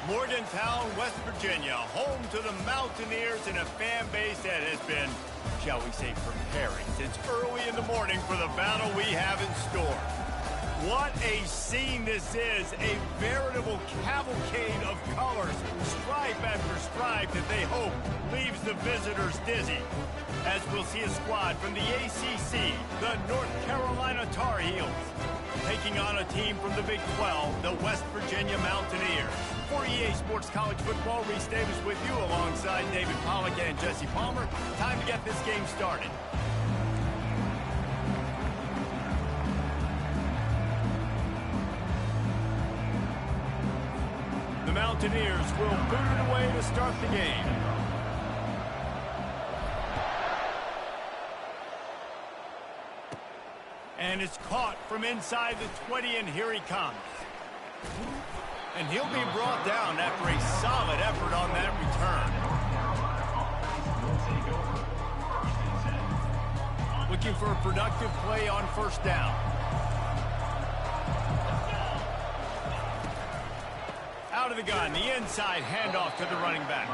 Morgantown, West Virginia, home to the Mountaineers and a fan base that has been, shall we say, preparing since early in the morning for the battle we have in store. What a scene this is, a veritable cavalcade of colors, stripe after stripe that they hope leaves the visitors dizzy. As we'll see a squad from the ACC, the North Carolina Tar Heels, taking on a team from the Big 12, the West Virginia Mountaineers. For EA Sports College Football, Reese Davis with you alongside David Pollack and Jesse Palmer. Time to get this game started. The Mountaineers will boot it away to start the game. And it's caught from inside the 20, and here he comes. And he'll be brought down after a solid effort on that return. Looking for a productive play on first down. Out of the gun, the inside handoff to the running back.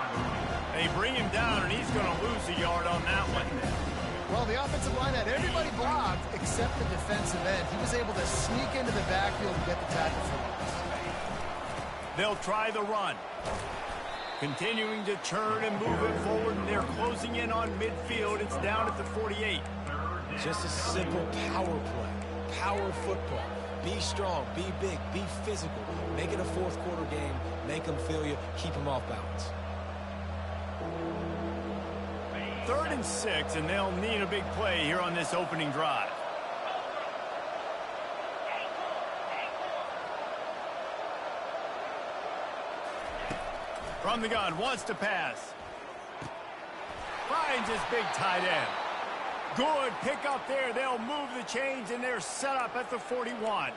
They bring him down, and he's going to lose a yard on that one. Well, the offensive line had everybody blocked except the defensive end. He was able to sneak into the backfield and get the tackle for loss. They'll try the run. Continuing to churn and move it forward, and they're closing in on midfield. It's down at the 48. Just a simple power play. Power football. Be strong, be big, be physical. Make it a fourth quarter game. Make them feel you. Keep them off balance. 3rd and 6, and they'll need a big play here on this opening drive. From the gun, wants to pass. Finds his big tight end. Good pick up there. They'll move the chains, and they're set up at the 41.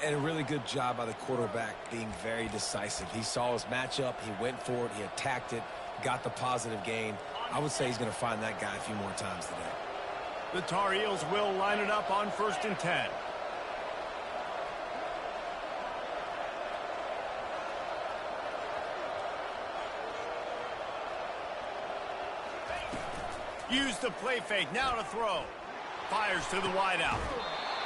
And a really good job by the quarterback being very decisive. He saw his matchup. He went for it. He attacked it. Got the positive gain. I would say he's going to find that guy a few more times today. The Tar Heels will line it up on 1st and 10. Use the play fake, now to throw. Fires to the wideout.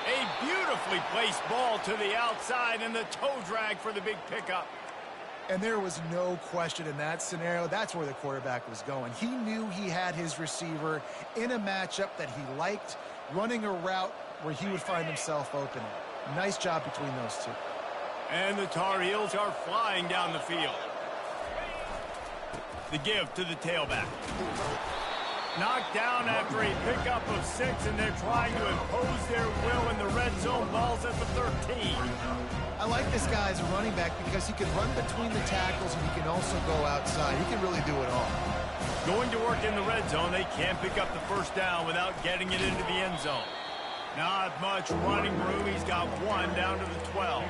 A beautifully placed ball to the outside, and the toe drag for the big pickup. And there was no question in that scenario. That's where the quarterback was going. He knew he had his receiver in a matchup that he liked, running a route where he would find himself open. Nice job between those two. And the Tar Heels are flying down the field. The give to the tailback. Knocked down after a pickup of 6, and they're trying to impose their will in the red zone. Ball's at the 13. I like this guy as a running back because he can run between the tackles and he can also go outside. He can really do it all. Going to work in the red zone. They can't pick up the first down without getting it into the end zone. Not much running room. He's got one down to the 12.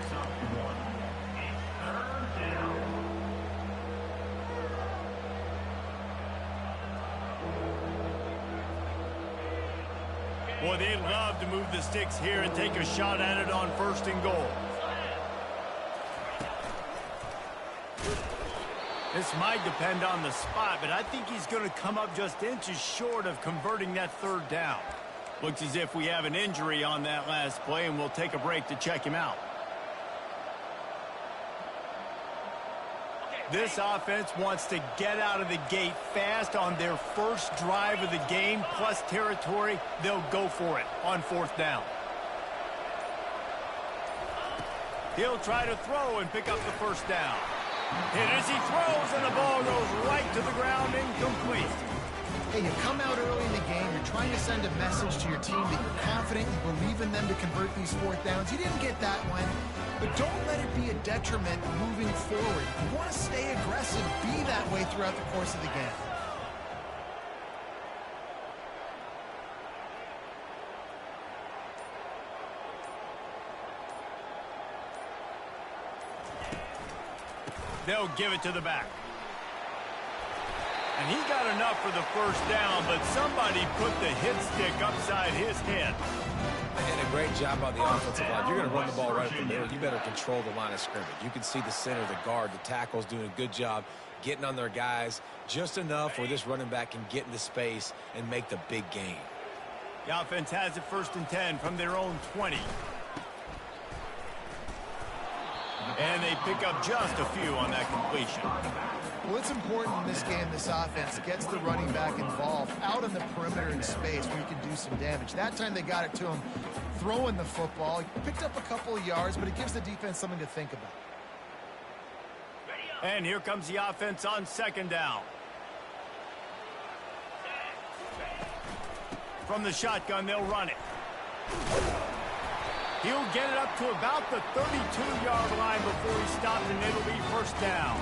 Boy, they'd love to move the sticks here and take a shot at it on 1st and goal. This might depend on the spot, but I think he's going to come up just inches short of converting that 3rd down. Looks as if we have an injury on that last play, and we'll take a break to check him out. This offense wants to get out of the gate fast on their first drive of the game, plus territory. They'll go for it on 4th down. He'll try to throw and pick up the first down. Hit as he throws, and the ball goes right to the ground, incomplete. Hey, you come out early in the game, you're trying to send a message to your team that you're confident, you believe in them to convert these 4th downs. You didn't get that one, but don't let it be a detriment moving forward. You want to stay aggressive, be that way throughout the course of the game. They'll give it to the back. And he got enough for the first down, but somebody put the hit stick upside his head. And a great job by the offensive line. You're going to run the ball right up the middle. You better control the line of scrimmage. You can see the center, the guard, the tackles doing a good job getting on their guys just enough where this running back can get into space and make the big gain. The offense has it 1st and 10 from their own 20. And they pick up just a few on that completion. Well, it's important in this game, this offense gets the running back involved out on the perimeter in space where he can do some damage. That time they got it to him throwing the football. He picked up a couple of yards, but it gives the defense something to think about. And here comes the offense on 2nd down. From the shotgun, they'll run it. He'll get it up to about the 32-yard line before he stops, and it'll be 1st down.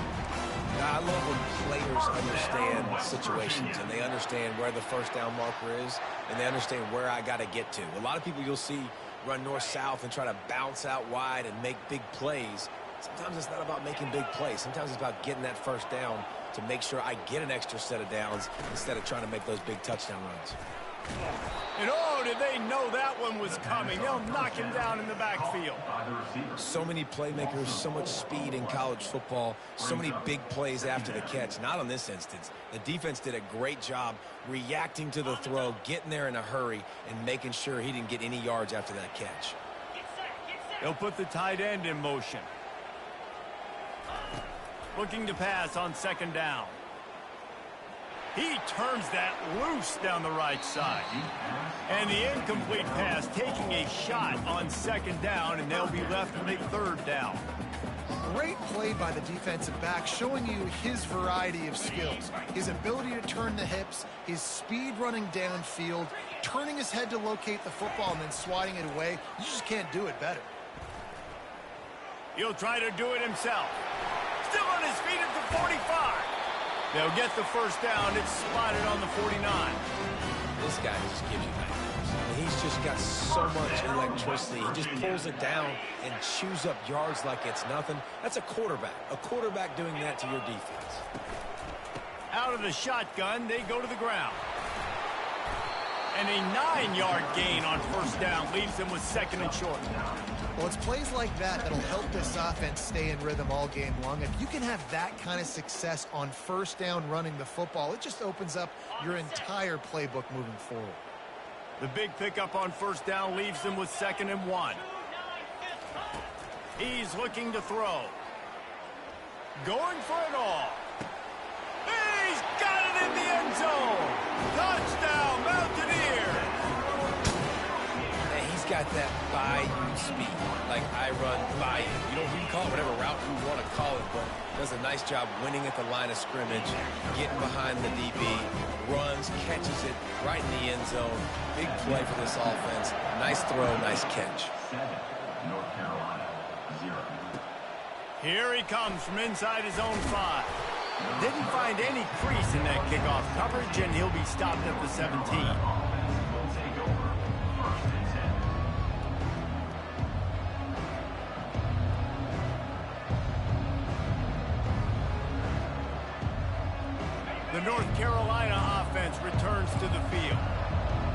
Now, I love when players understand situations, and they understand where the 1st down marker is, and they understand where I got to get to. A lot of people you'll see run north-south and try to bounce out wide and make big plays. Sometimes it's not about making big plays. Sometimes it's about getting that 1st down to make sure I get an extra set of downs instead of trying to make those big touchdown runs. And oh, did they know that one was coming? They'll knock him down in the backfield. So many playmakers, so much speed in college football, so many big plays after the catch. Not on this instance. The defense did a great job reacting to the throw, getting there in a hurry, and making sure he didn't get any yards after that catch. They'll put the tight end in motion. Looking to pass on 2nd down. He turns that loose down the right side. And the incomplete pass taking a shot on 2nd down, and they'll be left with a 3rd down. Great play by the defensive back, showing you his variety of skills. His ability to turn the hips, his speed running downfield, turning his head to locate the football and then swatting it away. You just can't do it better. He'll try to do it himself. Still on his feet at the 45. They'll get the 1st down. It's spotted on the 49. This guy just gives you nightmares. I mean, he's just got so much electricity. He just pulls it down and chews up yards like it's nothing. That's a quarterback. A quarterback doing that to your defense. Out of the shotgun, they go to the ground. And a 9-yard gain on 1st down leaves them with 2nd and short. Well, it's plays like that that'll help this offense stay in rhythm all game long. If you can have that kind of success on 1st down running the football, it just opens up your entire playbook moving forward. The big pickup on 1st down leaves them with 2nd and 1. He's looking to throw. Going for it all. He's got it in the end zone. Touchdown, Mountaineers. He's got that by-you speed, like I run by you. You can call it whatever route you want to call it, but does a nice job winning at the line of scrimmage, getting behind the DB, runs, catches it right in the end zone. Big play for this offense. Nice throw, nice catch. 7, North Carolina, 0. Here he comes from inside his own 5. Didn't find any crease in that kickoff coverage, and he'll be stopped at the 17. The North Carolina offense returns to the field.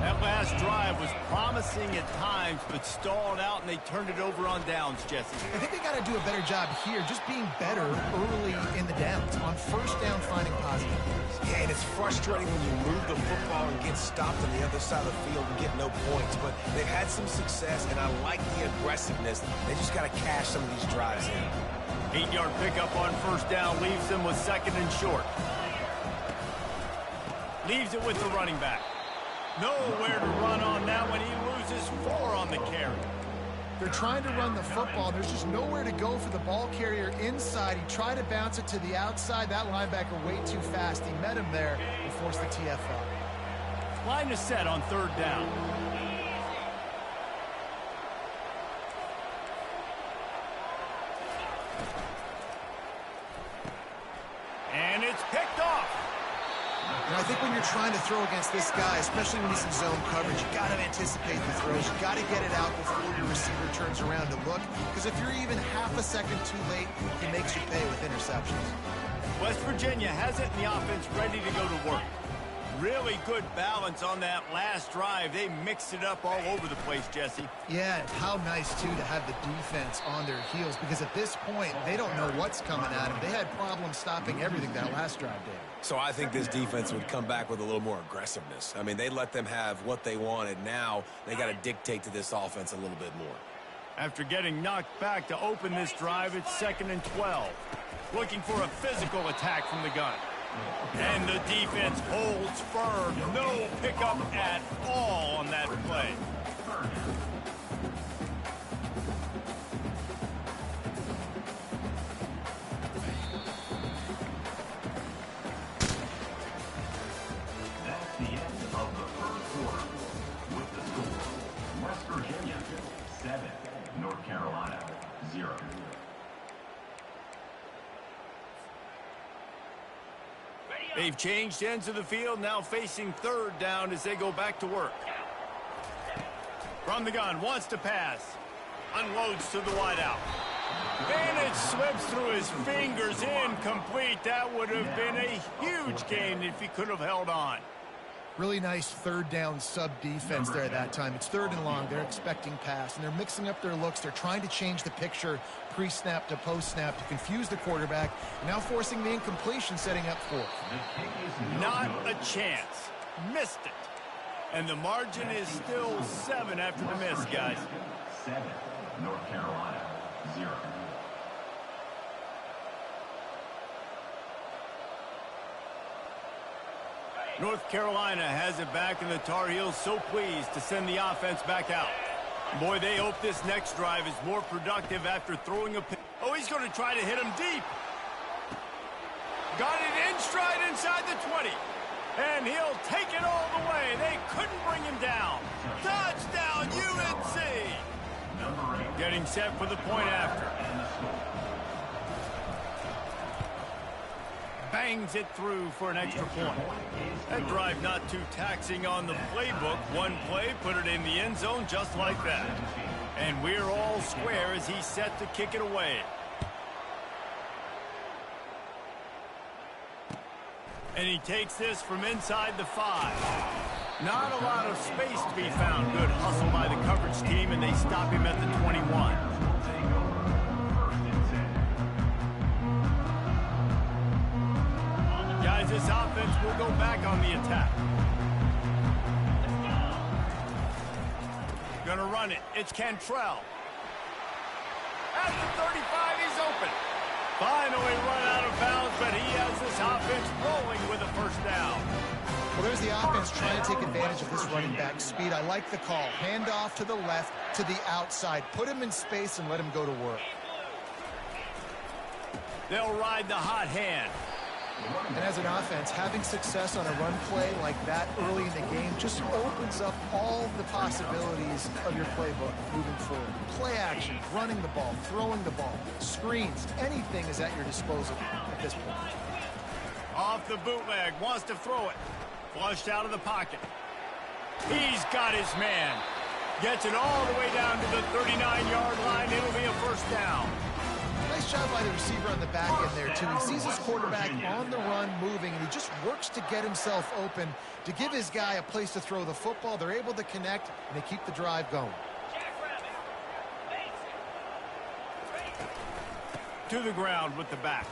That last drive was promising at times, but stalled out, and they turned it over on downs, Jesse. I think they got to do a better job here, just being better early in the downs. On 1st down, finding positive. Yeah, and it's frustrating when you move the football and get stopped on the other side of the field and get no points. But they've had some success, and I like the aggressiveness. They just got to cash some of these drives in. 8-yard pickup on 1st down leaves them with 2nd and short. Leaves it with the running back. Nowhere to run on that when he loses 4 on the carry. They're trying to run the football. There's just nowhere to go for the ball carrier inside. He tried to bounce it to the outside. That linebacker way too fast. He met him there and forced the TFL. Line is set on 3rd down. And it's picked off. And I think when you're trying to throw against this guy, especially when he's in zone coverage, you got to anticipate the throws. You got to get it out before your receiver turns around to look. Because if you're even half a second too late, he makes you pay with interceptions. West Virginia has it in the offense ready to go to work. Really good balance on that last drive. They mixed it up all over the place, Jesse. Yeah, how nice, too, to have the defense on their heels, because at this point, they don't know what's coming at them. They had problems stopping everything that last drive, Dave. So I think this defense would come back with a little more aggressiveness. I mean, they let them have what they wanted. Now they got to dictate to this offense a little bit more. After getting knocked back to open this drive, it's 2nd and 12. Looking for a physical attack from the gun. And the defense holds firm. No pickup at all on that play. That's the end of the first quarter. With the score, West Virginia 7, North Carolina 0. They've changed ends of the field, now facing 3rd down as they go back to work. From the gun, wants to pass. Unloads to the wideout. And it slips through his fingers, incomplete. That would have been a huge gain if he could have held on. Really nice 3rd down sub-defense there at that time. It's 3rd and long. They're expecting pass, and they're mixing up their looks. They're trying to change the picture pre-snap to post-snap to confuse the quarterback, now forcing the incompletion, setting up 4th. Not a chance. Missed it. And the margin is still 7 after the miss, guys. 7, North Carolina 0. North Carolina has it back, and the Tar Heels so pleased to send the offense back out. Boy, they hope this next drive is more productive after throwing a pick. Oh, he's going to try to hit him deep. Got it in stride inside the 20. And he'll take it all the way. They couldn't bring him down. Touchdown, UNC! Getting set for the point after. Bangs it through for an extra point. That drive not too taxing on the playbook. One play, put it in the end zone just like that. And we're all square as he's set to kick it away. And he takes this from inside the 5. Not a lot of space to be found. Good hustle by the coverage team, and they stop him at the 21. Guys, this offense will go back on the attack. Gonna run it. It's Cantrell. At the 35, he's open. Finally run out of bounds, but he has this offense rolling with a 1st down. Well, there's the offense trying to take advantage of this running back speed. I like the call. Hand off to the left, to the outside. Put him in space and let him go to work. They'll ride the hot hand. And as an offense, having success on a run play like that early in the game just opens up all the possibilities of your playbook moving forward. Play action, running the ball, throwing the ball, screens, anything is at your disposal at this point. Off the bootleg, wants to throw it. Flushed out of the pocket. He's got his man. Gets it all the way down to the 39-yard line. It'll be a 1st down. Nice job by the receiver on the back end there, too. He sees his quarterback on the run moving, and he just works to get himself open to give his guy a place to throw the football. They're able to connect, and they keep the drive going. To the ground with the back.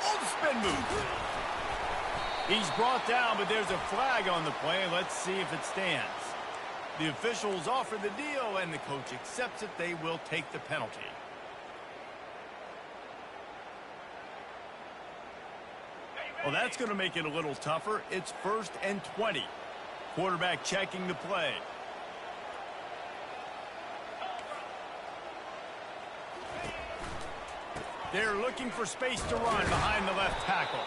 Oh, the spin move. He's brought down, but there's a flag on the play. Let's see if it stands. The officials offer the deal, and the coach accepts it. They will take the penalty. Well, that's going to make it a little tougher. It's 1st and 20. Quarterback checking the play. They're looking for space to run behind the left tackle.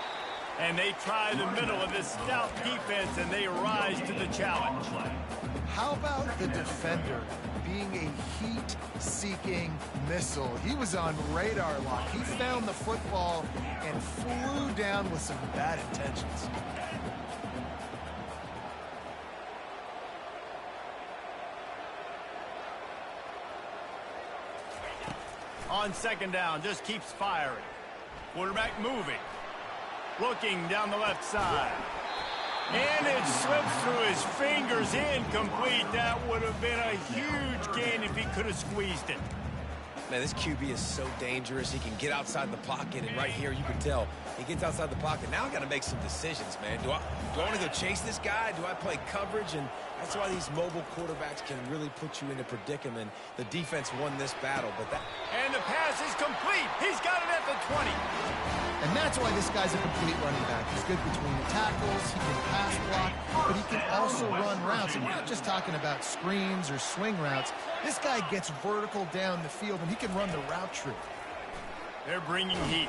And they try the middle of this stout defense, and they rise to the challenge. How about the defender being a heat-seeking missile? He was on radar lock. He found the football and flew down with some bad intentions. On second down, just keeps firing. Quarterback moving. Looking down the left side. And it slips through his fingers, incomplete. That would have been a huge gain if he could have squeezed it. Man, this QB is so dangerous. He can get outside the pocket, and right here you can tell he gets outside the pocket. Now I got to make some decisions, man. Do I want to go chase this guy? Do I play coverage? And that's why these mobile quarterbacks can really put you in a predicament. The defense won this battle, but that... And the pass is complete. He's got it at the 20. And that's why this guy's a complete running back. He's good between the tackles, he can pass block, but he can also run routes. And we're not just talking about screens or swing routes. This guy gets vertical down the field, and he can run the route tree. They're bringing heat.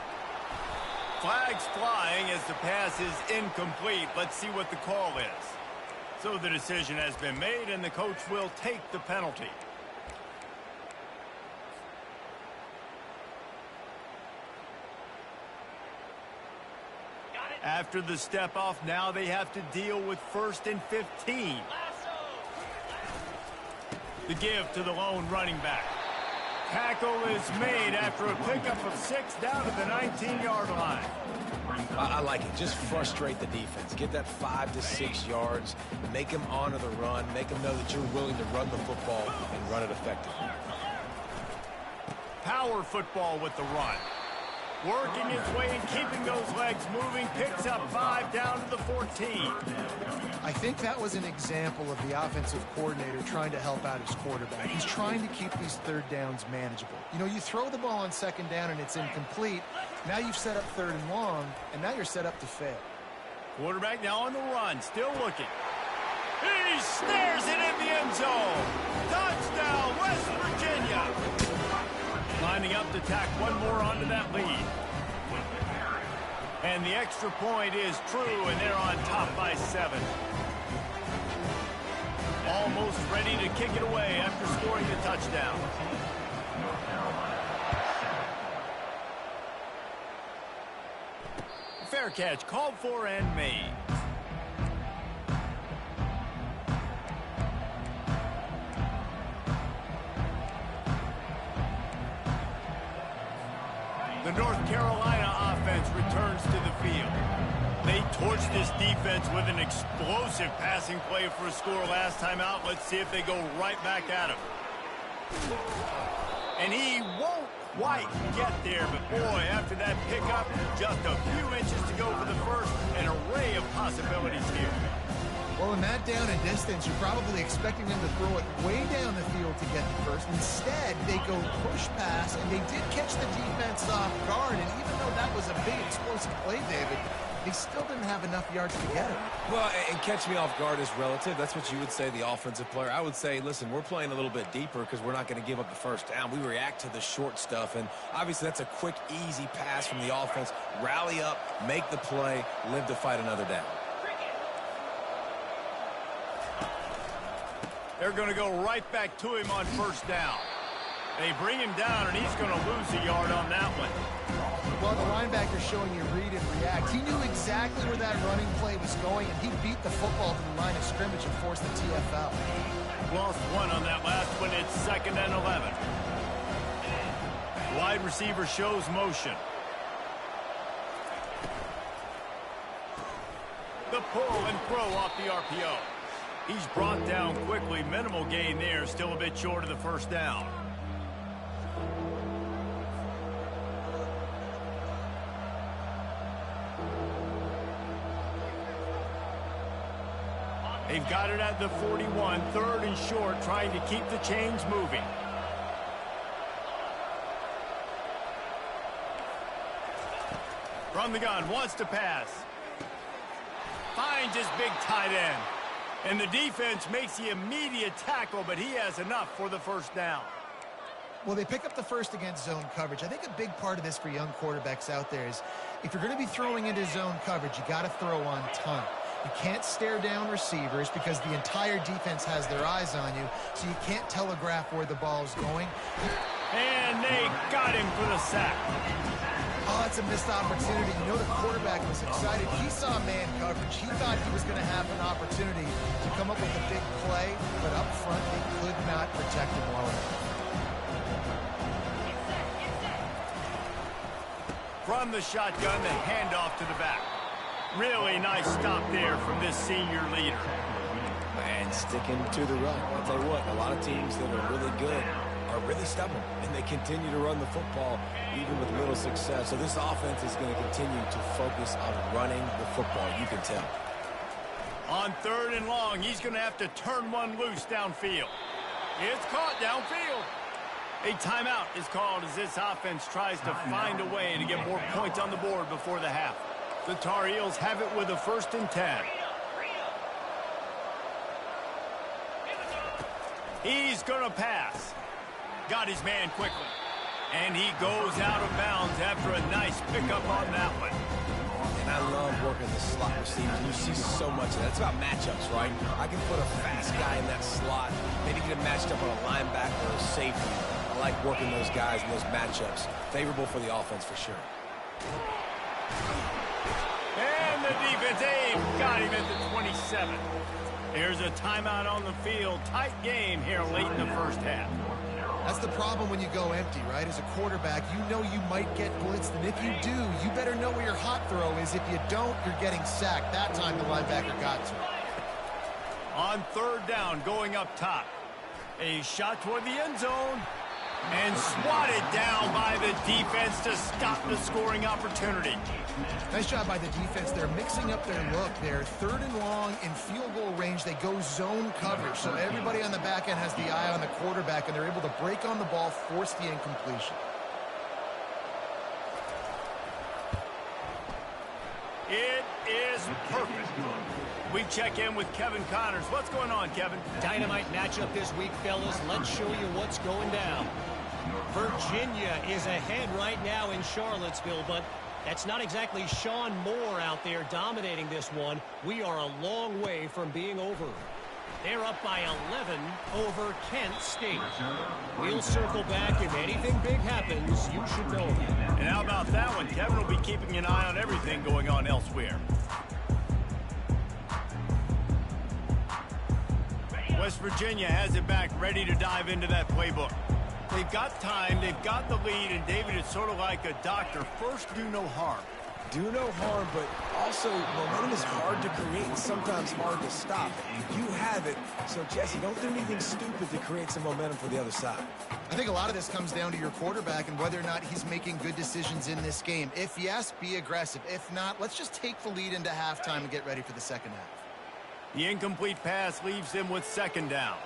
Flags flying as the pass is incomplete. Let's see what the call is. So the decision has been made, and the coach will take the penalty. After the step off, now they have to deal with 1st and 15. The give to the lone running back. Tackle is made after a pickup of 6 down to the 19-yard line. I like it. Just frustrate the defense. Get that 5 to 6 yards. Make them honor the run. Make them know that you're willing to run the football and run it effectively. Power football with the run. Working its way and keeping those legs moving. Picks up 5 down to the 14. I think that was an example of the offensive coordinator trying to help out his quarterback. He's trying to keep these third downs manageable. You know, you throw the ball on second down and it's incomplete. Now you've set up 3rd and long, and now you're set up to fail. Quarterback now on the run, still looking. He snares it in the end zone. Touchdown, West Virginia. Lining up to tack one more onto that lead. And the extra point is true, and they're on top by 7. Almost ready to kick it away after scoring the touchdown. Fair catch called for and made. The North Carolina offense returns to the field. They torched this defense with an explosive passing play for a score last time out. Let's see if they go right back at him. And he won't quite get there, but boy, after that pickup, just a few inches to go for the first. An array of possibilities here. Well, in that down and distance, you're probably expecting them to throw it way down the field to get the first. Instead, they go push pass, and they did catch the defense off guard. And even though that was a big explosive play, David, they still didn't have enough yards to get it. Well, and catch me off guard is relative. That's what you would say, the offensive player. I would say, listen, we're playing a little bit deeper because we're not going to give up the first down. We react to the short stuff, and obviously that's a quick, easy pass from the offense. Rally up, make the play, live to fight another down. They're going to go right back to him on first down. They bring him down, and he's going to lose a yard on that one. Well, the linebacker's showing you read and react. He knew exactly where that running play was going, and he beat the football to the line of scrimmage and forced the TFL. Lost 1 on that last one. It's 2nd and 11. Wide receiver shows motion. The pull and throw off the RPO. He's brought down quickly. Minimal gain there. Still a bit short of the first down. They've got it at the 41. 3rd and short, trying to keep the chains moving. From the gun, wants to pass. Finds his big tight end. And the defense makes the immediate tackle, but he has enough for the first down. Well, they pick up the first against zone coverage. I think a big part of this for young quarterbacks out there is if you're going to be throwing into zone coverage, you got to throw on time. You can't stare down receivers because the entire defense has their eyes on you, so you can't telegraph where the ball's going. And they got him for the sack. Oh, that's a missed opportunity. You know the quarterback was excited. He saw man coverage. He thought he was going to have an opportunity to come up with a big play, but up front they could not protect him well enough. From the shotgun, the handoff to the back. Really nice stop there from this senior leader. And sticking to the run. I'll tell you what, a lot of teams that are really good are really stubborn, and they continue to run the football even with little success. So this offense is going to continue to focus on running the football, you can tell. On 3rd and long, he's going to have to turn one loose downfield. It's caught downfield. A timeout is called as this offense tries to find a way to get more points on the board before the half. The Tar Heels have it with a 1st and 10. He's going to pass. Got his man quickly. And he goes out of bounds after a nice pickup on that one. And I love working the slot receivers. You see so much of that. It's about matchups, right? I can put a fast guy in that slot, maybe get him matched up on a linebacker or a safety. I like working those guys in those matchups. Favorable for the offense for sure. And the defense got him at the 27. Here's a timeout on the field. Tight game here late in the first half. That's the problem when you go empty, right? As a quarterback, you know you might get blitzed, and if you do, you better know where your hot throw is. If you don't, you're getting sacked. That time the linebacker got to it. On 3rd down, going up top. A shot toward the end zone. And swatted down by the defense to stop the scoring opportunity. Nice job by the defense. They're mixing up their look. They're 3rd and long in field goal range. They go zone coverage. So everybody on the back end has the eye on the quarterback, and they're able to break on the ball, force the incompletion. It is perfect. We check in with Kevin Connors. What's going on, Kevin? Dynamite matchup this week, fellas. Let's show you what's going down. Virginia is ahead right now in Charlottesville, but that's not exactly Sean Moore out there dominating this one. We are a long way from being over. They're up by 11 over Kent State. We'll circle back if anything big happens. You should know that. And how about that one? Kevin will be keeping an eye on everything going on elsewhere. West Virginia has it back, ready to dive into that playbook. They've got time, they've got the lead, and David, it's sort of like a doctor. First, do no harm. Do no harm, but also momentum is hard to create and sometimes hard to stop. You have it, so Jesse, don't do anything stupid to create some momentum for the other side. I think a lot of this comes down to your quarterback and whether or not he's making good decisions in this game. If yes, be aggressive. If not, let's just take the lead into halftime and get ready for the second half. The incomplete pass leaves him with 2nd down.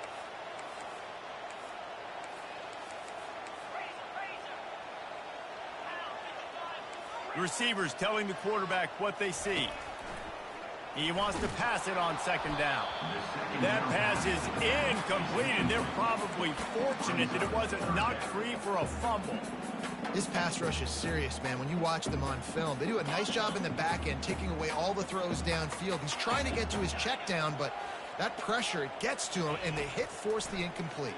The receivers telling the quarterback what they see. He wants to pass it on 2nd down. That pass is incomplete, and they're probably fortunate that it wasn't knocked free for a fumble. This pass rush is serious, man. When you watch them on film, they do a nice job in the back end, taking away all the throws downfield. He's trying to get to his check down, but that pressure, it gets to him, and the hit forced the incomplete.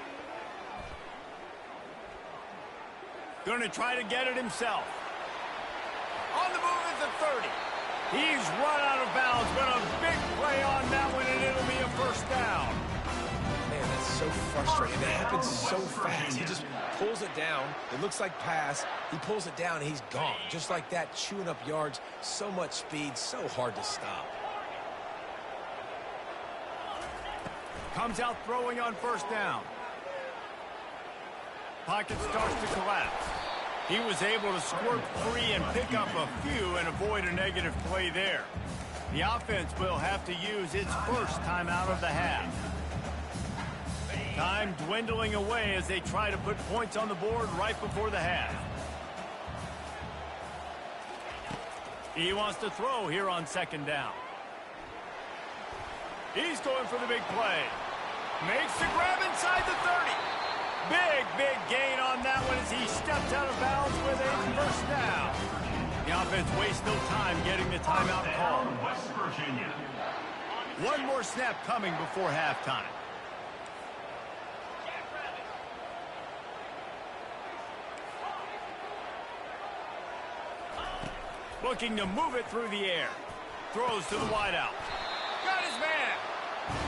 Going to try to get it himself. On the move at the 30. He's run out of bounds, but a big play on that one, and it'll be a 1st down. Man, that's so frustrating. It happens so fast. He just pulls it down. It looks like pass. He pulls it down, and he's gone. Just like that, chewing up yards. So much speed, so hard to stop. Comes out throwing on 1st down. Pocket starts to collapse. He was able to squirt free and pick up a few and avoid a negative play there. The offense will have to use its 1st timeout of the half. Time dwindling away as they try to put points on the board right before the half. He wants to throw here on 2nd down. He's going for the big play. Makes the grab inside the 30. Big gain on that one as he steps out of bounds with a 1st down. The offense wastes no time getting the timeout call. West Virginia. One more snap coming before halftime. Looking to move it through the air. Throws to the wideout. Got his man.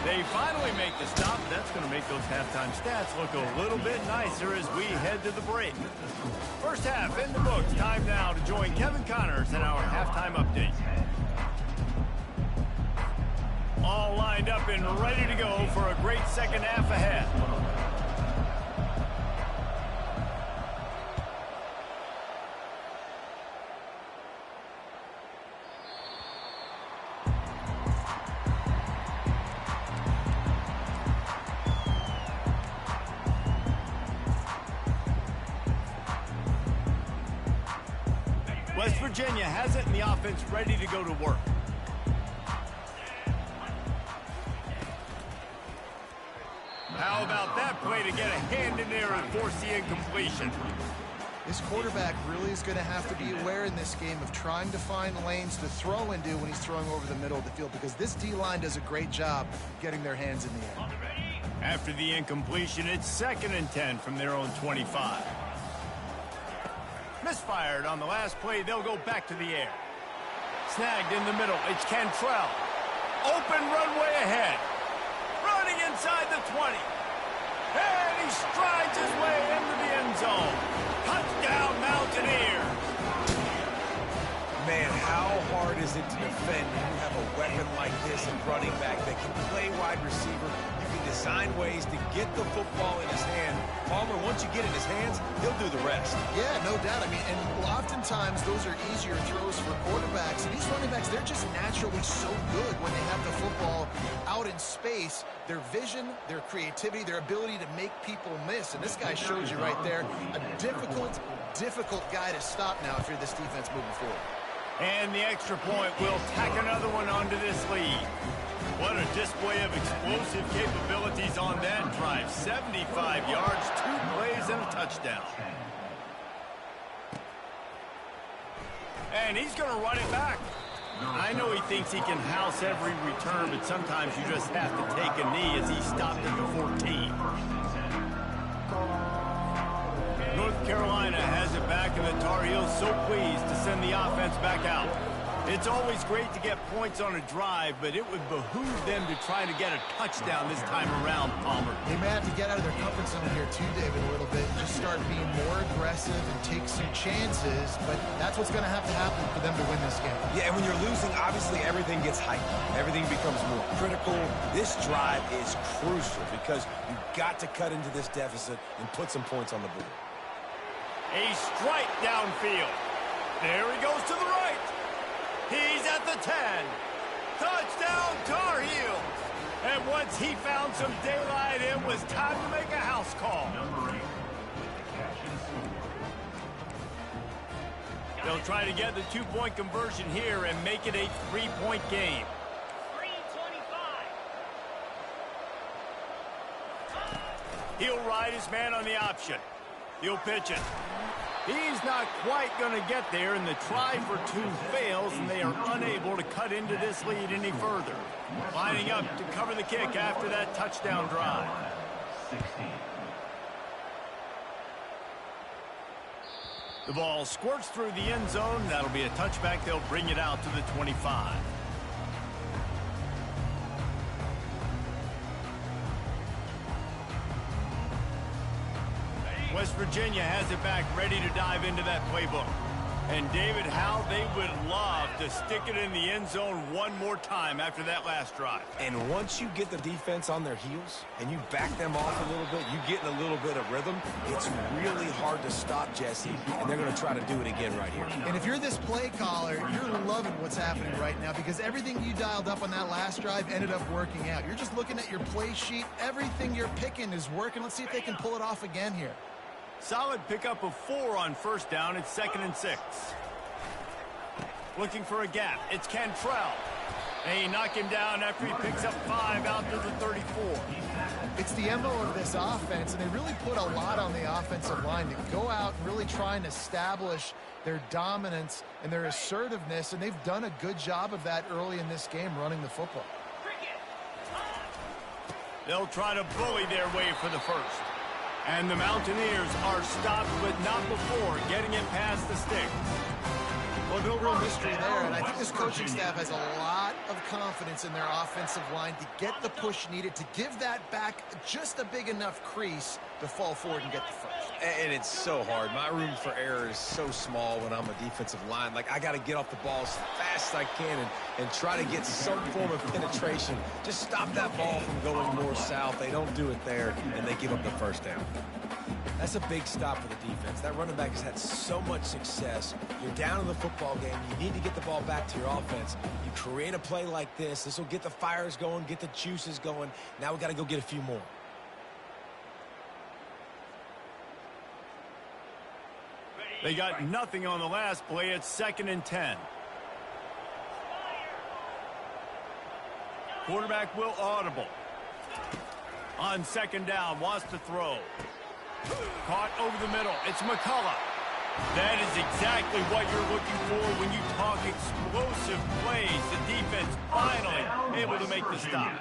They finally make the stop. That's going to make those halftime stats look a little bit nicer as we head to the break. First half in the books. Time now to join Kevin Connors in our halftime update. All lined up and ready to go for a great second half ahead. West Virginia has it in the offense ready to go to work. How about that play to get a hand in there and force the incompletion? This quarterback really is going to have to be aware in this game of trying to find lanes to throw into when he's throwing over the middle of the field, because this D-line does a great job getting their hands in the air. After the incompletion, it's 2nd and 10 from their own 25. Misfired on the last play. They'll go back to the air. Snagged in the middle. It's Cantrell. Open runway ahead. Running inside the 20. And he strides his way into the end zone. Touchdown, Mountaineers. Man, how hard is it to defend when you have a weapon like this at running back that can play wide receiver? You can design ways to get the football in his hand. Palmer, once you get it in his hands, he'll do the rest. Yeah, no doubt. I mean, and oftentimes those are easier throws for quarterbacks. And these running backs, they're just naturally so good when they have the football out in space. Their vision, their creativity, their ability to make people miss. And this guy shows you right there a difficult guy to stop now if you're this defense moving forward. And the extra point will tack another one onto this lead. What a display of explosive capabilities on that drive. 75 yards, 2 plays, and a touchdown. And he's going to run it back. I know he thinks he can house every return, but sometimes you just have to take a knee as he stopped at the 14. North Carolina has it back, and the Tar Heels so pleased to send the offense back out. It's always great to get points on a drive, but it would behoove them to try to get a touchdown this time around, Palmer. They may have to get out of their comfort zone here too, David, a little bit, and just start being more aggressive and take some chances, but that's what's going to happen for them to win this game. Yeah, and when you're losing, obviously everything gets heightened. Everything becomes more critical. This drive is crucial because you've got to cut into this deficit and put some points on the board. A strike downfield. There he goes to the right. He's at the 10. Touchdown, Tar Heels. And once he found some daylight, it was time to make a house call. They'll try to get the 2-point conversion here and make it a 3-point game. 3:25. He'll ride his man on the option. He'll pitch it. He's not quite going to get there, and the try for 2 fails, and they are unable to cut into this lead any further. Lining up to cover the kick after that touchdown drive. The ball squirts through the end zone. That'll be a touchback. They'll bring it out to the 25. West Virginia has it back, ready to dive into that playbook. And David, how they would love to stick it in the end zone one more time after that last drive. And once you get the defense on their heels and you back them off a little bit, you get in a little bit of rhythm, it's really hard to stop, Jesse, and they're going to try to do it again right here. And if you're this play caller, you're loving what's happening right now because everything you dialed up on that last drive ended up working out. You're just looking at your play sheet. Everything you're picking is working. Let's see if they can pull it off again here. Solid pickup of 4 on first down. It's 2nd and 6. Looking for a gap. It's Cantrell. And he knocked him down after he picks up 5 out to the 34. It's the MO of this offense, and they really put a lot on the offensive line to go out and really try and establish their dominance and their assertiveness, and they've done a good job of that early in this game running the football. They'll try to bully their way for the first. And the Mountaineers are stopped, but not before getting it past the sticks. Well, no real mystery there, and I think this coaching staff has a lot of confidence in their offensive line to get the push needed to give that back just a big enough crease to fall forward and get the first. And it's so hard. My room for error is so small when I'm a defensive line. Like, I got to get off the ball as fast as I can and try to get some form of penetration. Just stop that ball from going north-south. They don't do it there, and they give up the first down. That's a big stop for the defense. That running back has had so much success. You're down in the football game. You need to get the ball back to your offense. You create a play like this. This will get the fires going, get the juices going. Now we got to go get a few more. They got nothing on the last play. It's 2nd and 10. Quarterback will audible. On 2nd down, wants to throw. Caught over the middle. It's McCullough. That is exactly what you're looking for when you talk explosive plays. The defense finally able to make the stop.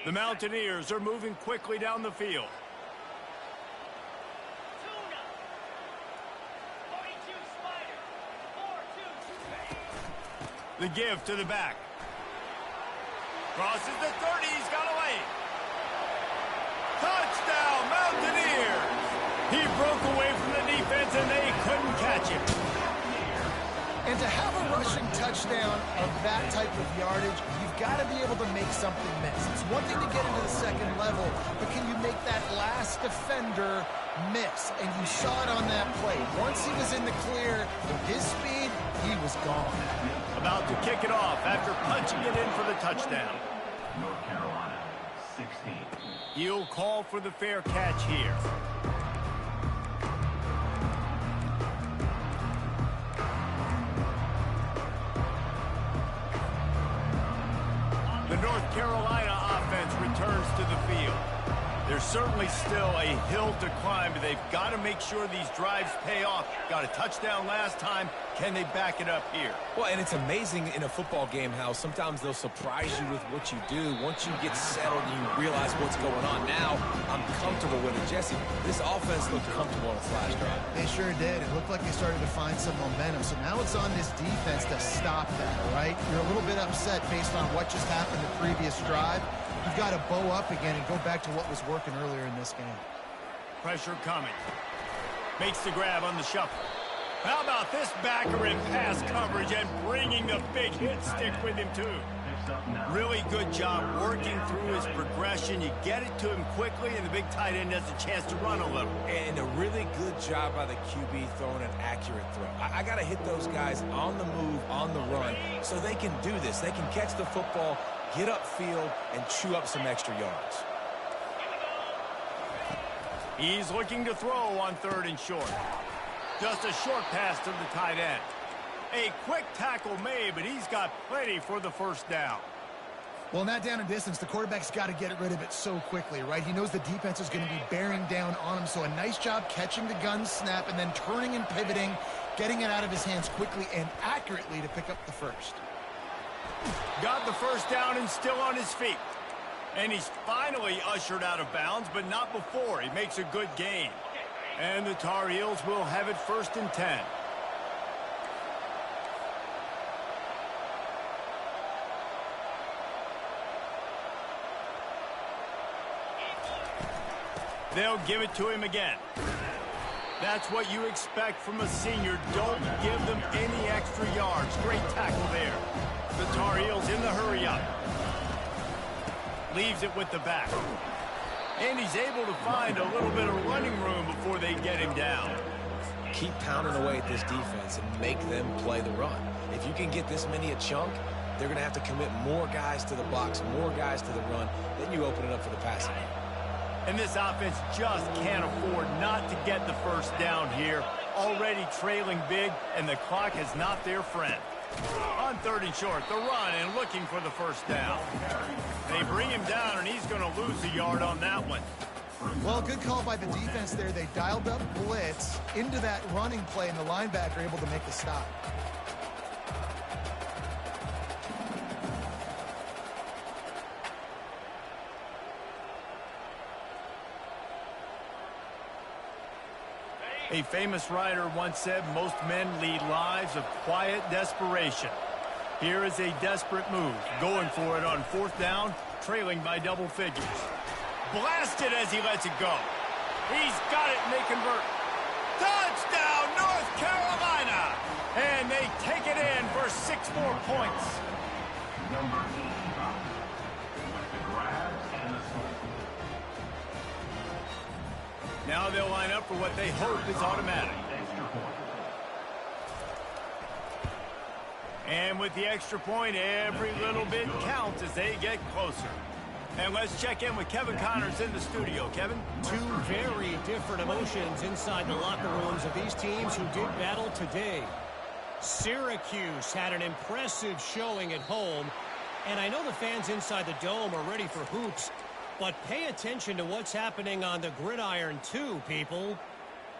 The Mountaineers are moving quickly down the field. The give to the back. Crosses the 30. He's got away. Touchdown, Mountaineers. He broke away from the defense, and they couldn't catch him. And to have a rushing touchdown of that type of yardage, you've got to be able to make something miss. It's one thing to get into the second level, but can you make that last defender miss? And you saw it on that play. Once he was in the clear, his speed, he was gone. About to kick it off after punching it in for the touchdown. North Carolina, 16. He'll call for the fair catch here. The North Carolina offense returns to the field. There's certainly still a hill to climb, but they've got to make sure these drives pay off. Got a touchdown last time. Can they back it up here? Well, and it's amazing in a football game how sometimes they'll surprise you with what you do. Once you get settled and you realize what's going on, now I'm comfortable with it. Jesse, this offense looked comfortable on its last drive. They sure did. It looked like they started to find some momentum. So now it's on this defense to stop that, all right? You're a little bit upset based on what just happened the previous drive. You've got to bow up again and go back to what was working earlier in this game. Pressure coming. Makes the grab on the shuffle. How about this backer in pass coverage and bringing the big hit stick with him, too? Really good job working through his progression. You get it to him quickly, and the big tight end has a chance to run a little. And a really good job by the QB throwing an accurate throw. I got to hit those guys on the move, on the run, so they can do this. They can catch the football, get upfield, and chew up some extra yards. He's looking to throw on 3rd and short. Just a short pass to the tight end. A quick tackle made, but he's got plenty for the first down. Well, in that down and distance, the quarterback's got to get rid of it so quickly, right? He knows the defense is going to be bearing down on him, so a nice job catching the gun snap and then turning and pivoting, getting it out of his hands quickly and accurately to pick up the first. Got the first down and still on his feet. And he's finally ushered out of bounds, but not before. He makes a good gain. And the Tar Heels will have it 1st and 10. They'll give it to him again. That's what you expect from a senior. Don't give them any extra yards. Great tackle there. The Tar Heels in the hurry up. Leaves it with the back. And he's able to find a little bit of running room before they get him down. Keep pounding away at this defense and make them play the run. If you can get this many a chunk, they're going to have to commit more guys to the box, more guys to the run. Then you open it up for the passing game. And this offense just can't afford not to get the first down here. Already trailing big, and the clock is not their friend. On 3rd and short, the run and looking for the first down. They bring him down, and he's going to lose a yard on that one. Well, good call by the defense there. They dialed up blitz into that running play, and the linebacker able to make the stop. A famous writer once said most men lead lives of quiet desperation. Here is a desperate move, going for it on 4th down, trailing by double figures. Blasted as he lets it go. He's got it, and they convert. Touchdown, North Carolina! And they take it in for 6 more points. Number 85 with the grab and the score. Now they'll line up for what they hope is automatic. Extra point. And with the extra point, every little bit counts as they get closer. And let's check in with Kevin Connors in the studio. Kevin? Two very different emotions inside the locker rooms of these teams who did battle today. Syracuse had an impressive showing at home, and I know the fans inside the dome are ready for hoops, but pay attention to what's happening on the gridiron too, people.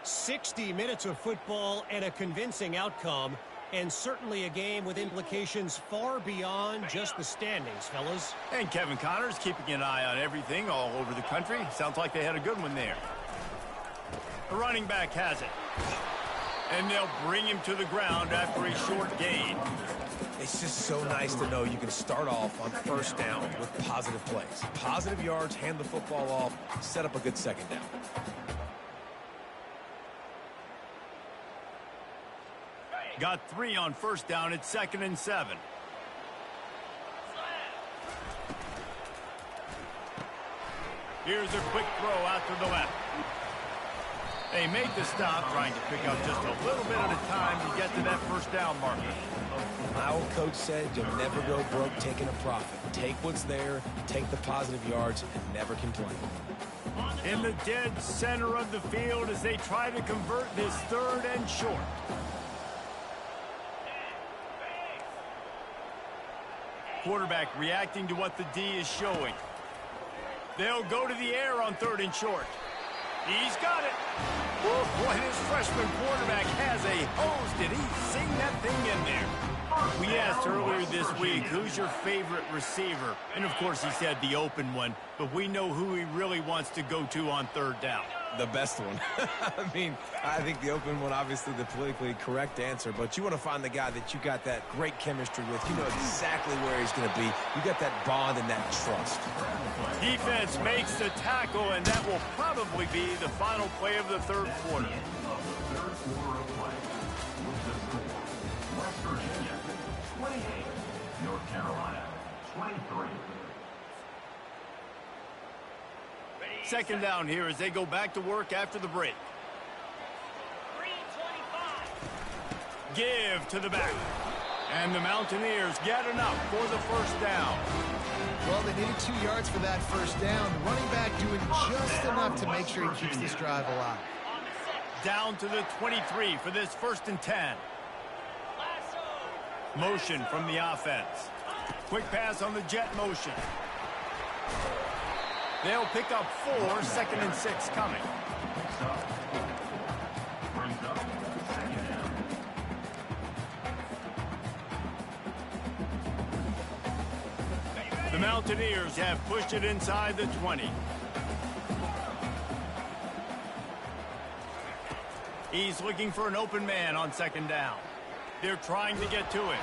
60 minutes of football and a convincing outcome, and certainly a game with implications far beyond just the standings, fellas. And Kevin Connors keeping an eye on everything all over the country. Sounds like they had a good one there. The running back has it. And they'll bring him to the ground after a short gain. It's just so nice to know you can start off on 1st down with positive plays. Positive yards, hand the football off, set up a good 2nd down. Got 3 on 1st down. It's 2nd and 7. Here's a quick throw out to the left. They make the stop, trying to pick up just a little bit at a time to get to that 1st down marker. My old coach said you'll never go broke taking a profit. Take what's there, take the positive yards, and never complain. In the dead center of the field as they try to convert this 3rd and short. Quarterback reacting to what the D is showing. They'll go to the air on 3rd and short. He's got it. Woo, boy, this freshman quarterback has a hose. Did he sing that thing in there? We asked earlier this week, who's your favorite receiver? And, of course, he said the open one. But we know who he really wants to go to on 3rd down. The best one. I mean, I think the open one, obviously the politically correct answer, but you want to find the guy that you got that great chemistry with. You know exactly where he's going to be. You got that bond and that trust. Defense makes the tackle, and that will probably be the final play of the 3rd quarter. West Virginia 28, North Carolina 23. 2nd down here as they go back to work after the break. Give to the back. And the Mountaineers get enough for the 1st down. Well, they needed 2 yards for that 1st down. Running back doing just enough to make sure he keeps this drive alive. Down to the 23 for this 1st and 10. Motion from the offense. Quick pass on the jet motion. They'll pick up 4, 2nd and 6 coming. Brings up 2nd down. The Mountaineers have pushed it inside the 20. He's looking for an open man on 2nd down. They're trying to get to it.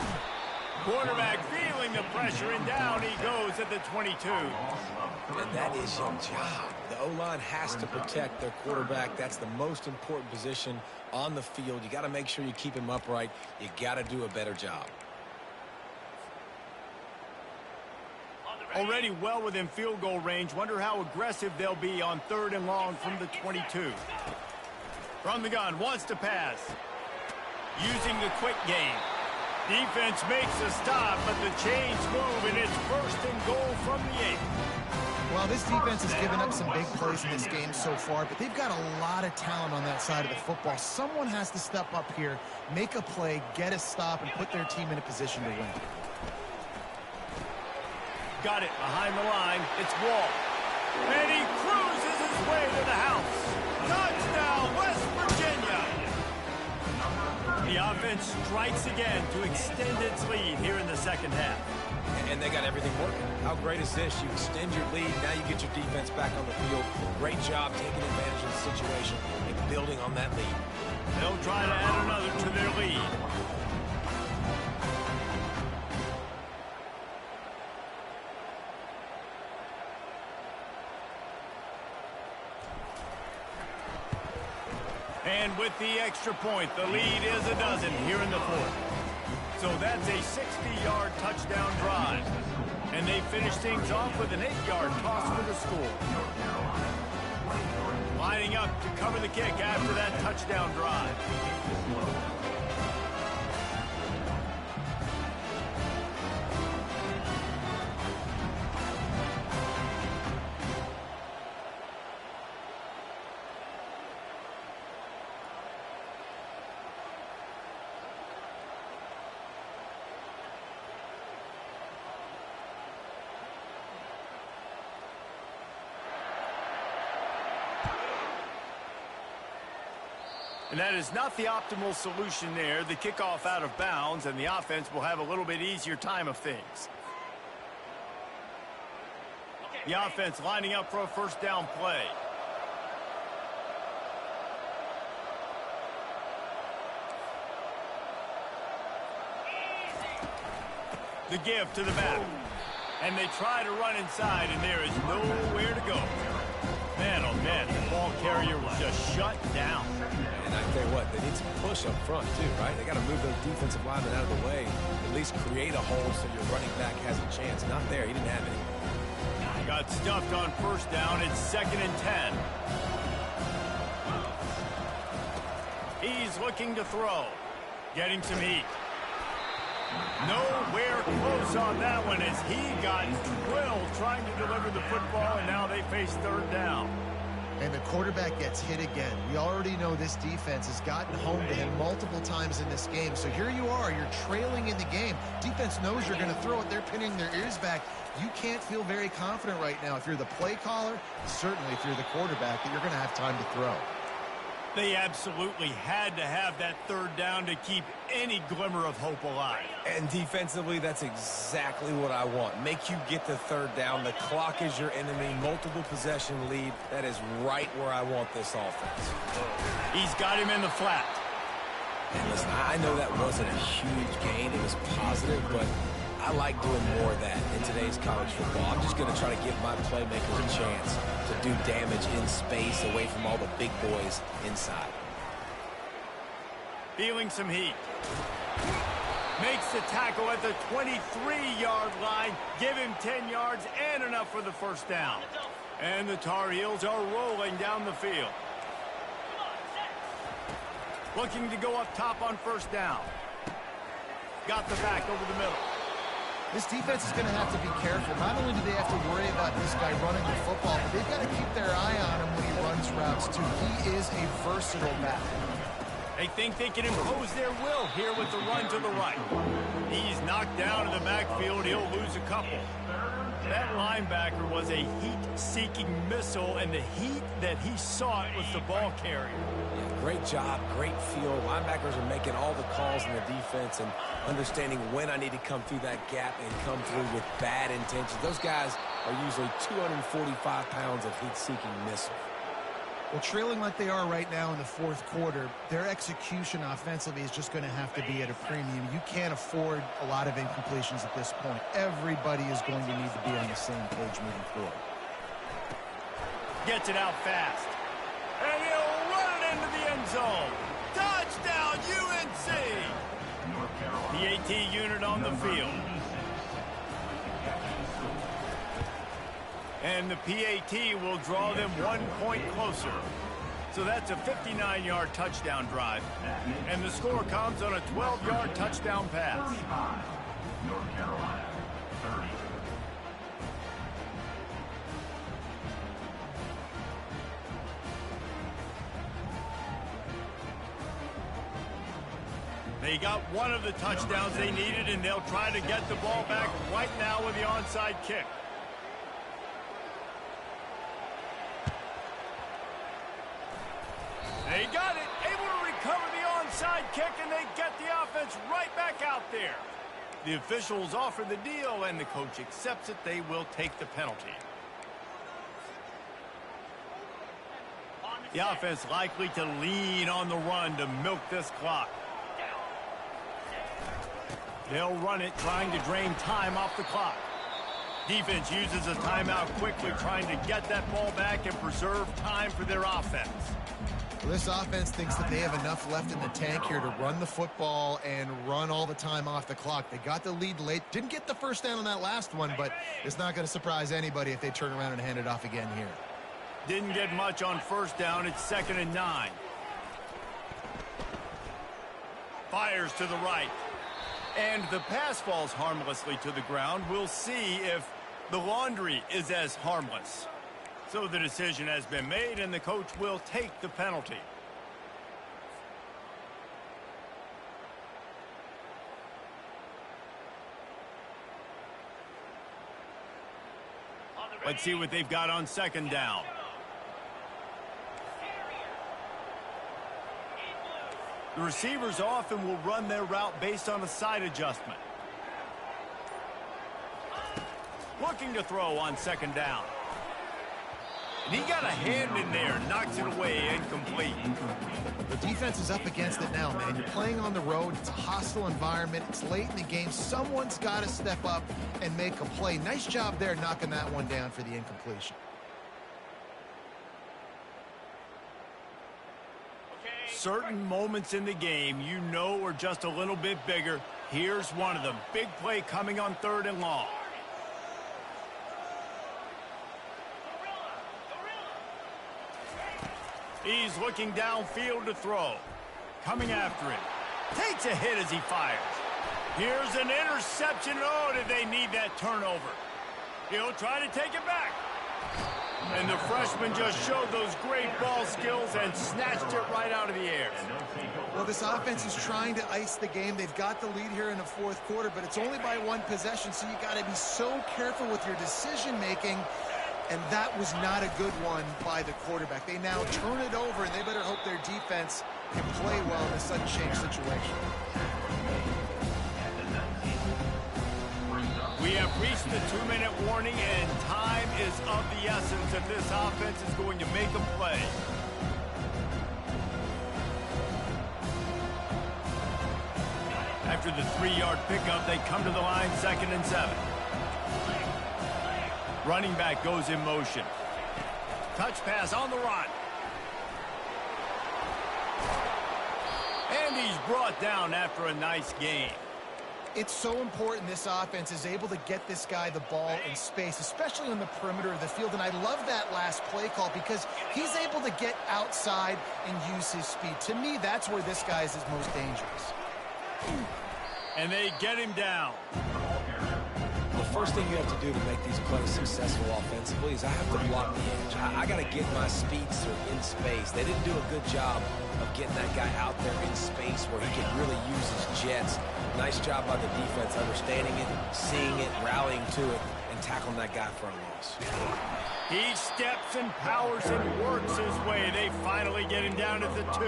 Quarterback feeling the pressure, and down he goes at the 22. And that is your job. The O-line has to protect their quarterback. That's the most important position on the field. You got to make sure you keep him upright. You got to do a better job. Already well within field goal range. Wonder how aggressive they'll be on 3rd and long from the 22. From the gun, wants to pass. Using the quick game. Defense makes a stop, but the chains move, and it's 1st and goal from the 8. Well, this defense has given up some big plays in this game so far, but they've got a lot of talent on that side of the football. Someone has to step up here, make a play, get a stop, and put their team in a position to win. Got it behind the line. It's Wall. And he cruises his way to the house. Touchdown, West Virginia. The offense strikes again to extend its lead here in the 2nd half. And they got everything working. How great is this? You extend your lead. Now you get your defense back on the field. Great job taking advantage of the situation and building on that lead. They'll try to add another to their lead. And with the extra point, the lead is a dozen here in the fourth. So that's a 60-yard touchdown drive. And they finish things off with an 8-yard toss for the score. Lining up to cover the kick after that touchdown drive. And that is not the optimal solution there. The kickoff out of bounds, and the offense will have a little bit easier time of things. The offense lining up for a first down play. The give to the back. And they try to run inside, and there is nowhere to go. Man, oh man, the ball carrier was just shut down. And I tell you what, they need some push up front too, right? They got to move those defensive linemen out of the way, at least create a hole so your running back has a chance. Not there, he didn't have any. Got stuffed on first down. It's 2nd and 10. He's looking to throw, getting some heat. Nowhere close on that one as he got drilled trying to deliver the football, and now they face 3rd down. And the quarterback gets hit again. We already know this defense has gotten home to him multiple times in this game. So here you are, you're trailing in the game. Defense knows you're going to throw it. They're pinning their ears back. You can't feel very confident right now if you're the play caller, certainly if you're the quarterback, that you're going to have time to throw. They absolutely had to have that 3rd down to keep any glimmer of hope alive. And defensively, that's exactly what I want. Make you get the 3rd down. The clock is your enemy. Multiple possession lead. That is right where I want this offense. He's got him in the flat. And listen, I know that wasn't a huge gain. It was positive, but I like doing more of that in today's college football. I'm just going to try to give my playmakers a chance to do damage in space away from all the big boys inside. Feeling some heat. Makes the tackle at the 23-yard line. Give him 10 yards and enough for the first down. And the Tar Heels are rolling down the field. Looking to go up top on first down. Got the back over the middle. This defense is going to have to be careful. Not only do they have to worry about this guy running the football, but they've got to keep their eye on him when he runs routes, too. He is a versatile back. They think they can impose their will here with the run to the right. He's knocked down in the backfield. He'll lose a couple. That linebacker was a heat-seeking missile, and the heat that he sought was the ball carrier. Yeah, great job, great feel. Linebackers are making all the calls in the defense and understanding when I need to come through that gap and come through with bad intentions. Those guys are usually 245 pounds of heat-seeking missile. Well, trailing like they are right now in the 4th quarter, their execution offensively is just going to have to be at a premium. You can't afford a lot of incompletions at this point. Everybody is going to need to be on the same page moving forward. Gets it out fast. And he'll run it into the end zone. Touchdown, UNC! The AT unit on the field. And the PAT will draw them 1 point closer. So that's a 59-yard touchdown drive. And the score comes on a 12-yard touchdown pass. North Carolina, 30. They got one of the touchdowns they needed, and they'll try to get the ball back right now with the onside kick. They got it, able to recover the onside kick, and they get the offense right back out there. The officials offer the deal, and the coach accepts it. They will take the penalty. The offense likely to lean on the run to milk this clock. They'll run it, trying to drain time off the clock. Defense uses a timeout quickly, trying to get that ball back and preserve time for their offense. Well, this offense thinks that they have enough left in the tank here to run the football and run all the time off the clock. They got the lead late. Didn't get the first down on that last one, but it's not going to surprise anybody if they turn around and hand it off again here. Didn't get much on first down. It's 2nd and 9. Fires to the right. And the pass falls harmlessly to the ground. We'll see if the laundry is as harmless. So the decision has been made, and the coach will take the penalty. Let's see what they've got on 2nd down. The receivers often will run their route based on a side adjustment. Looking to throw on 2nd down. And he got a hand in there, knocks it away, incomplete. The defense is up against it now, man. You're playing on the road. It's a hostile environment. It's late in the game. Someone's got to step up and make a play. Nice job there knocking that one down for the incompletion. Certain moments in the game you know are just a little bit bigger. Here's one of them. Big play coming on 3rd and long. He's looking downfield to throw. Coming after him. Takes a hit as he fires. Here's an interception. Oh, did they need that turnover? He'll try to take it back. And the freshman just showed those great ball skills and snatched it right out of the air. Well, this offense is trying to ice the game. They've got the lead here in the 4th quarter, but it's only by 1 possession, so you got to be so careful with your decision-making. And that was not a good one by the quarterback. They now turn it over, and they better hope their defense can play well in a sudden change situation. We have reached the 2-minute warning, and time is of the essence if this offense is going to make a play. After the 3-yard pickup, they come to the line, 2nd and 7. Running back goes in motion. Touch pass on the run. And he's brought down after a nice gain. It's so important this offense is able to get this guy the ball in space, especially on the perimeter of the field. And I love that last play call because he's able to get outside and use his speed. To me, that's where this guy is his most dangerous. And they get him down. The first thing you have to do to make these plays successful offensively is I have to block the edge. I got to get my speedster in space. They didn't do a good job of getting that guy out there in space where he can really use his jets. Nice job by the defense understanding it, seeing it, rallying to it, and tackling that guy for a loss. He steps and powers and works his way. They finally get him down at the 2.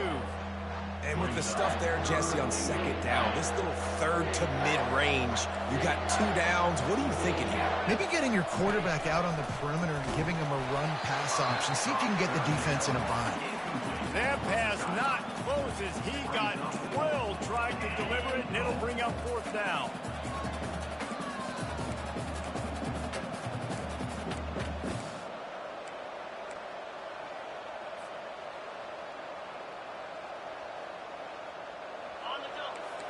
And with the stuff there, Jesse, on 2nd down, this little 3rd to mid-range, you got 2 downs. What are you thinking here? Maybe getting your quarterback out on the perimeter and giving him a run-pass option. See if you can get the defense in a bind. That pass not close as he got drilled trying to deliver it, and it'll bring up 4th down.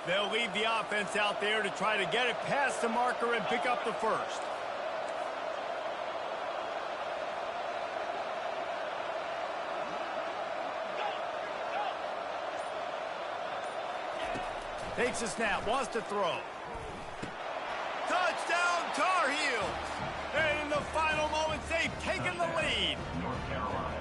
They'll leave the offense out there to try to get it past the marker and pick up the 1st. Takes a snap, wants to throw. Touchdown, Tar Heels! And in the final moments, they've taken the lead. North Carolina.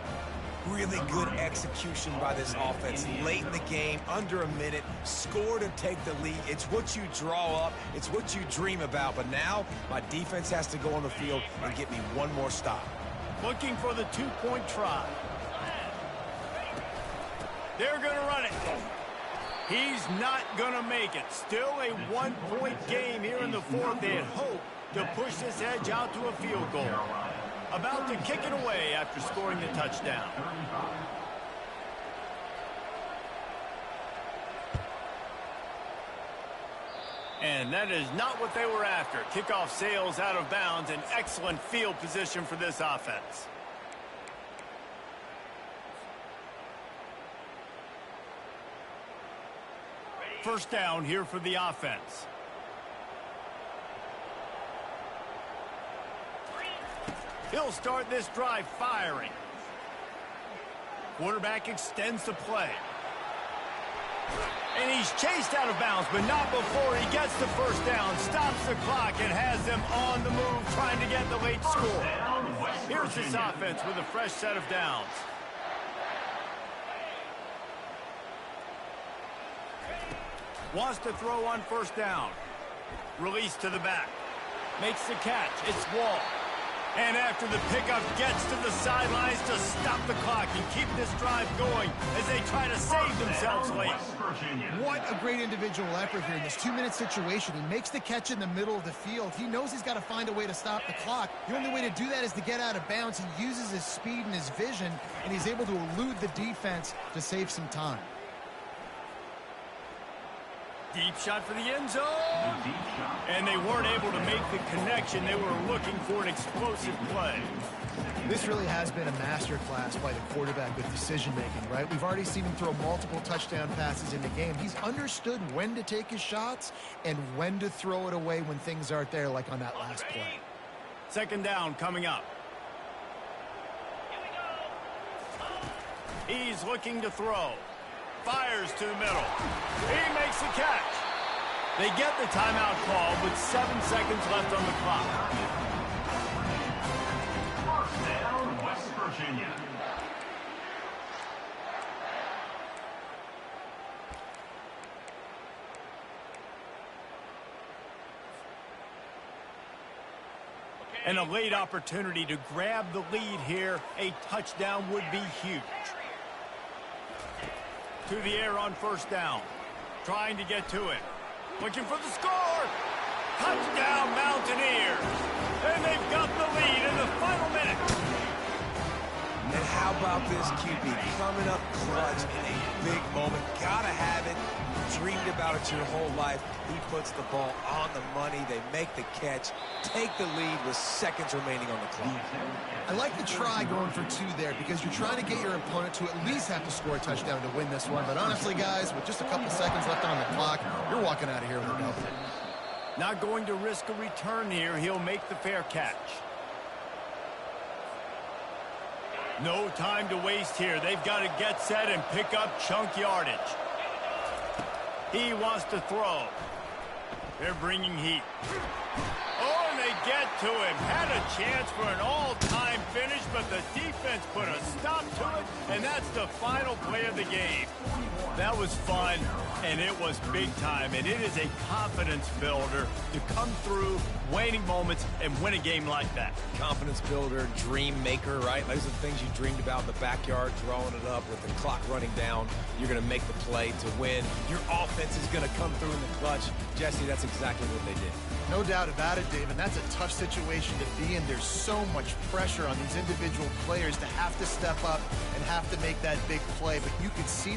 Really good execution by this offense. Late in the game, under a minute, score to take the lead. It's what you draw up. It's what you dream about. But now, my defense has to go on the field and get me one more stop. Looking for the 2-point try. They're going to run it. He's not going to make it. Still a 1-point game here in the 4th. They had hoped to push this edge out to a field goal. About to kick it away after scoring the touchdown. And that is not what they were after. Kickoff sails out of bounds, an excellent field position for this offense. First down here for the offense. He'll start this drive firing. Quarterback extends the play. And he's chased out of bounds, but not before he gets the first down, stops the clock, and has them on the move trying to get the late score. Here's this offense with a fresh set of downs. Wants to throw on first down. Release to the back. Makes the catch. It's Wall. And after the pickup, gets to the sidelines to stop the clock and keep this drive going as they try to save themselves late. What a great individual effort here in this 2-minute situation. He makes the catch in the middle of the field. He knows he's got to find a way to stop the clock. The only way to do that is to get out of bounds. He uses his speed and his vision, and he's able to elude the defense to save some time. Deep shot for the end zone. And they weren't able to make the connection. They were looking for an explosive play. This really has been a masterclass by the quarterback with decision-making, right? We've already seen him throw multiple touchdown passes in the game. He's understood when to take his shots and when to throw it away when things aren't there, like on that last play. Second down coming up. He's looking to throw. Fires to the middle. He makes the catch. They get the timeout call with 7 seconds left on the clock. First down, West Virginia. And a late opportunity to grab the lead here. A touchdown would be huge. To the air on first down. Trying to get to it. Looking for the score. Touchdown, Mountaineers. And they've got the lead in the final minute. And how about this QB coming up clutch in a big moment? Gotta have it. Dreamed about it your whole life. He puts the ball on the money. They make the catch. Take the lead with seconds remaining on the clock. I like the try going for 2 there because you're trying to get your opponent to at least have to score a touchdown to win this one. But honestly, guys, with just a couple seconds left on the clock, you're walking out of here with a double. Not going to risk a return here. He'll make the fair catch. No time to waste here. They've got to get set and pick up chunk yardage. He wants to throw. They're bringing heat. Oh, and they get to him. Had a chance for an all-time finish, but the defense put a stop to it, and that's the final play of the game. That was fun, and it was big time, and it is a confidence builder to come through waning moments and win a game like that. Confidence builder, dream maker, right? Those are the things you dreamed about in the backyard, throwing it up with the clock running down. You're going to make the play to win. Your offense is going to come through in the clutch. Jesse, that's exactly what they did. No doubt about it, Dave, and that's a tough situation to be in. There's so much pressure on these individual players to have to step up and have to make that big play, but you can see